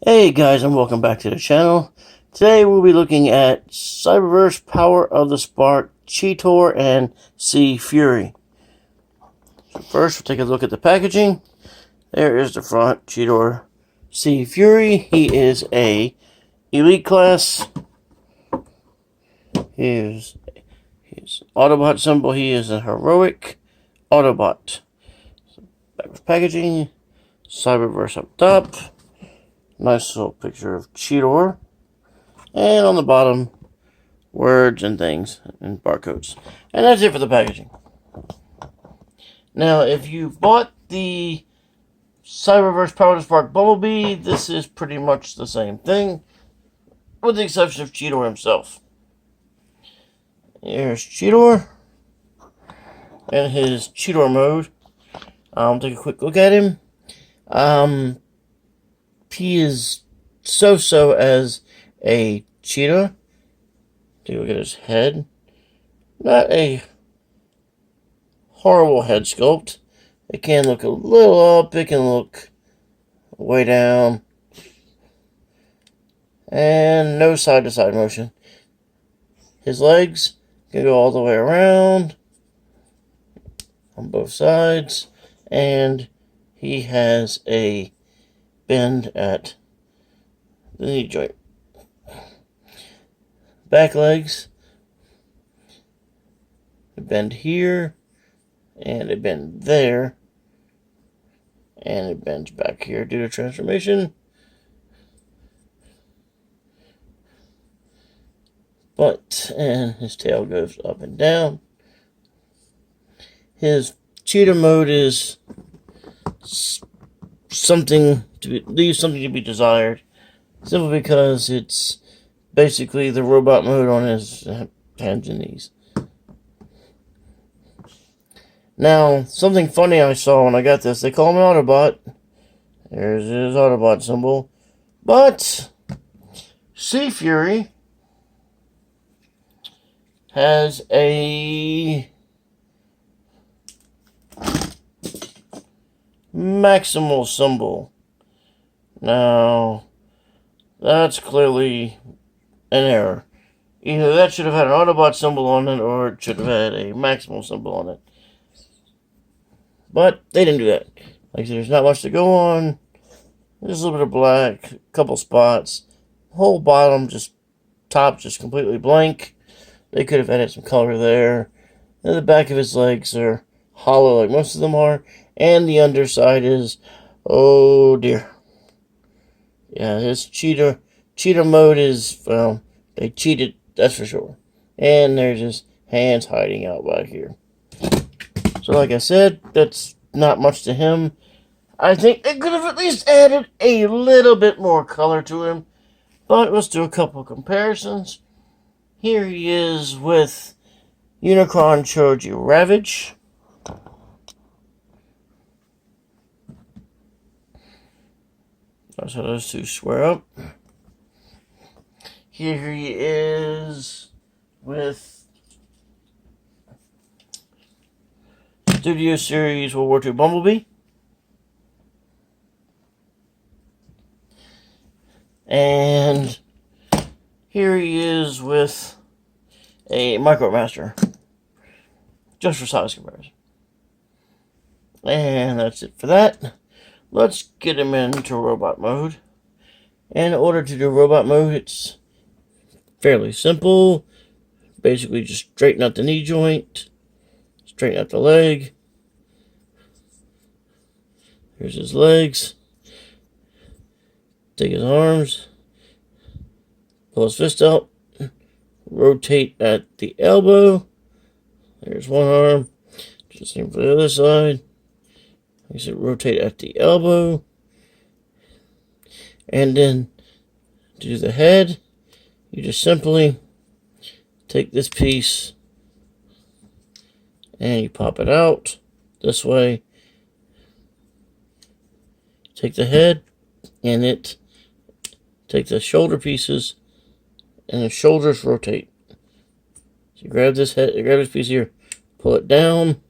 Hey guys, and welcome back to the channel. Today we'll be looking at Cyberverse, Power of the Spark, Cheetor, and Sea Fury. So first, we'll take a look at the packaging. There is the front, Cheetor, Sea Fury. He is a elite class. His Autobot symbol, he is a heroic Autobot. So back with packaging, Cyberverse up top. Nice little picture of Cheetor. And on the bottom, words and things and barcodes. And that's it for the packaging. Now, if you bought the Cyberverse Power to Spark Bumblebee, this is pretty much the same thing, with the exception of Cheetor himself. Here's Cheetor and his Cheetor mode. Take a quick look at him. He is so-so as a cheetah. Take a look at his head. Not a horrible head sculpt. It can look a little up. It can look way down. And no side-to-side motion. His legs can go all the way around on both sides. And he has a bend at the knee joint. Back legs, a bend here, and a bend there, and it bends back here due to transformation. And his tail goes up and down. His cheetah mode is leaves something to be desired, simply because it's basically the robot mode on his hands and knees. Now, something funny I saw when I got this, they call him an Autobot. There's his Autobot symbol. But Sea Fury has a maximal symbol. Now, that's clearly an error. Either that should have had an Autobot symbol on it, or it should have had a maximal symbol on it. But they didn't do that. Like I said, there's not much to go on. There's a little bit of black, a couple spots. Whole bottom, top just completely blank. They could have added some color there. And the back of his legs are hollow like most of them are. And the underside is, oh dear. Yeah, his cheetah mode is, well, they cheated, that's for sure. And there's his hands hiding out back here. So like I said, that's not much to him. I think they could have at least added a little bit more color to him. But let's do a couple comparisons. Here he is with Unicron Choji Ravage. That's how those two square up. Here he is with Studio Series World War II Bumblebee. And here he is with a Micromaster. Just for size comparison. And that's it for that. Let's get him into robot mode. And in order to do robot mode, it's fairly simple. Basically, just straighten out the knee joint, straighten out the leg. Here's his legs. Take his arms, pull his fist out, rotate at the elbow. There's one arm. Just same for the other side. Like I said, rotate at the elbow. And then to do the head, you just simply take this piece and you pop it out this way. Take the head and take the shoulder pieces and the shoulders rotate. So you grab this piece here, pull it down,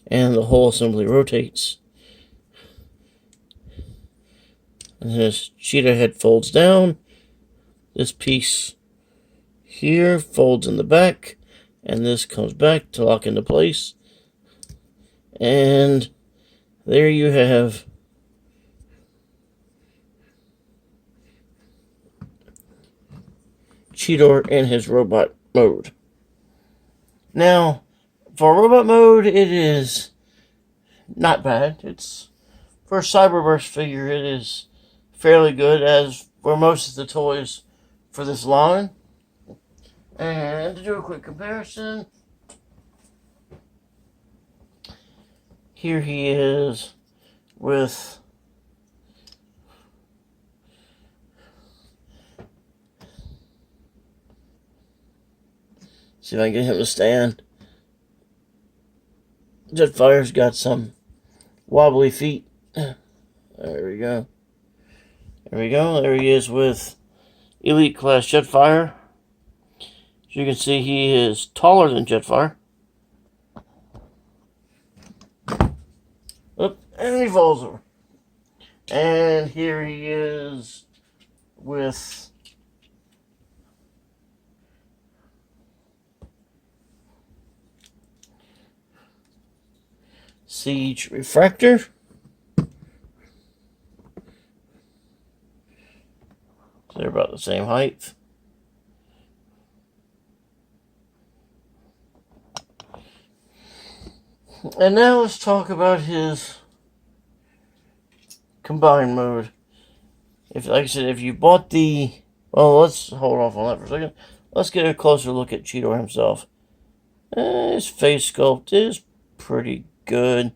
and the whole assembly rotates. And this cheetah head folds down. This piece here folds in the back. And this comes back to lock into place. And there you have Cheetor in his robot mode. Now, for robot mode, it is not bad. It's, for a cyberverse figure, it is fairly good, as for most of the toys for this line. And to do a quick comparison, here he is with see if I can get him to stand. Jetfire's got some wobbly feet. There we go. There we go. There he is with Elite Class Jetfire. As you can see, he is taller than Jetfire. Oop, and he falls over. And here he is with Siege Refractor. They're about the same height. And now let's talk about his combined mode. If, like I said, if you bought the... Well, let's hold off on that for a second. Let's get a closer look at Cheetor himself. His face sculpt is pretty good.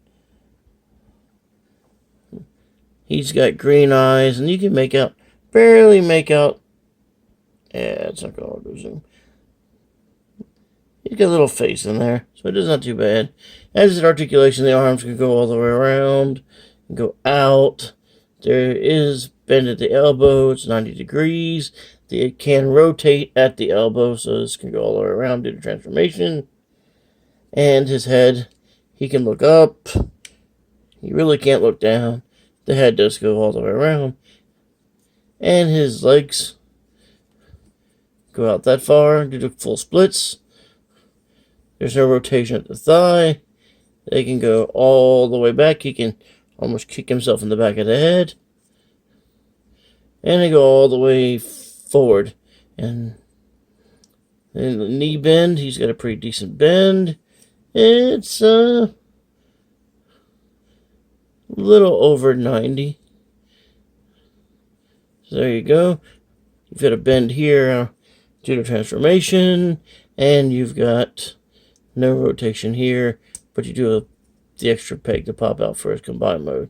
He's got green eyes, and you can barely make out... Yeah, it's not going to zoom. He's got a little face in there, so it is not too bad. As his articulation, the arms can go all the way around, and go out. There is bend at the elbow, it's 90 degrees. It can rotate at the elbow, so this can go all the way around due to transformation. And his head, he can look up. He really can't look down. The head does go all the way around. And his legs go out that far due to full splits. There's no rotation at the thigh. They can go all the way back. He can almost kick himself in the back of the head. And they go all the way forward. And then the knee bend, he's got a pretty decent bend. It's a little over 90. So there you go. You've got a bend here due to transformation. And you've got no rotation here, but you do have the extra peg to pop out for his combined mode.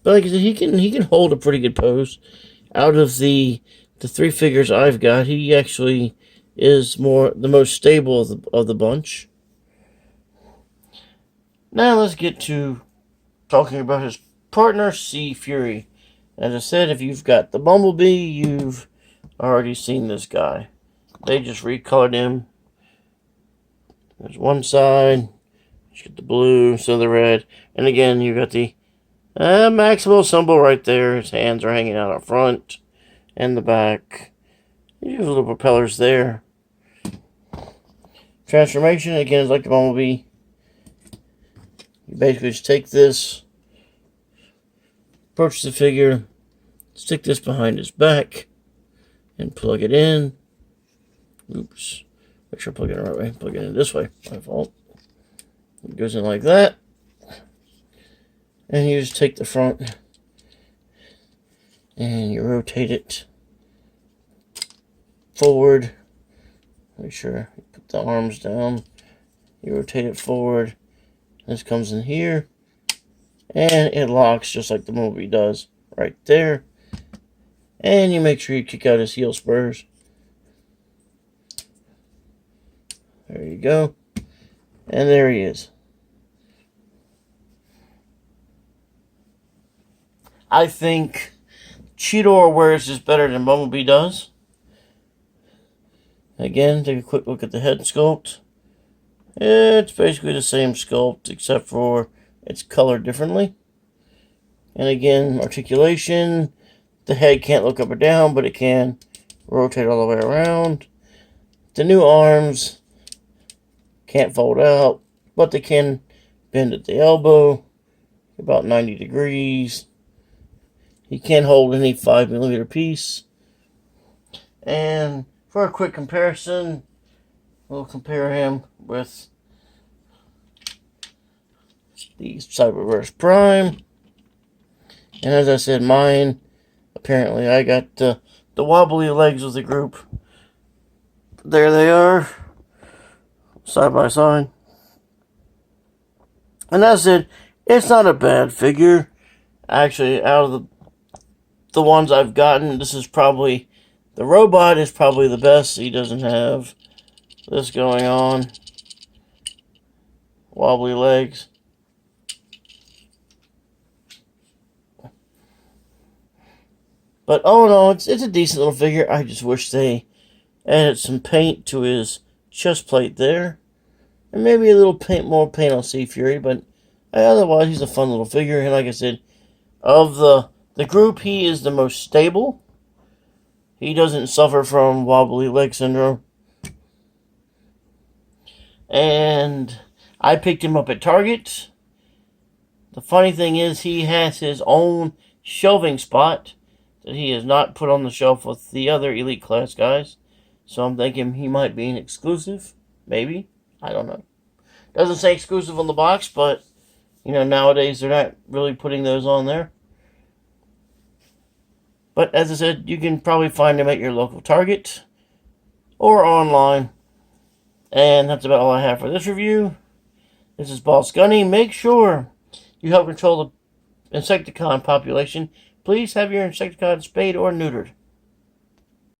But like I said, he can hold a pretty good pose. Out of the three figures I've got, he actually is the most stable of the bunch. Now let's get to talking about his partner, Sea Fury. As I said, if you've got the Bumblebee, you've already seen this guy. They just recolored him. There's one side, you get the blue, so the red, and again you got the Maximal symbol right there. His hands are hanging out front and the back. You have little propellers there. Transformation, again, is like the Bumblebee. You basically just take this, approach the figure, stick this behind his back, and plug it in. Oops. Make sure I plug it in the right way. Plug it in this way. My fault. It goes in like that. And you just take the front and you rotate it forward. Make sure you put the arms down. You rotate it forward. This comes in here. And it locks just like the Bumblebee does right there. And you make sure you kick out his heel spurs. There you go. And there he is. I think Cheetor wears this better than Bumblebee does. Again, take a quick look at the head sculpt. It's basically the same sculpt, except for it's colored differently. And again, articulation. The head can't look up or down, but it can rotate all the way around. The new arms can't fold out, but they can bend at the elbow, about 90 degrees. He can hold any 5mm piece. And for a quick comparison, we'll compare him with the Cyberverse Prime. And as I said, mine, apparently I got the wobbly legs of the group. There they are, side by side. And as I said, it's not a bad figure. Actually, out of the ones I've gotten, this is probably, the robot is probably the best. He doesn't have this going on. Wobbly legs. But all in all, it's a decent little figure. I just wish they added some paint to his chest plate there. And maybe a little more paint on Sea Fury. But otherwise, he's a fun little figure. And like I said, of the group, he is the most stable. He doesn't suffer from wobbly leg syndrome. And I picked him up at Target. The funny thing is, he has his own shelving spot that he has not put on the shelf with the other Elite Class guys. So I'm thinking he might be an exclusive. Maybe. I don't know. Doesn't say exclusive on the box, but, you know, nowadays they're not really putting those on there. But as I said, you can probably find him at your local Target or online. And that's about all I have for this review. This is Bossgunny. Make sure you help control the Insecticon population. Please have your Insecticon spayed or neutered.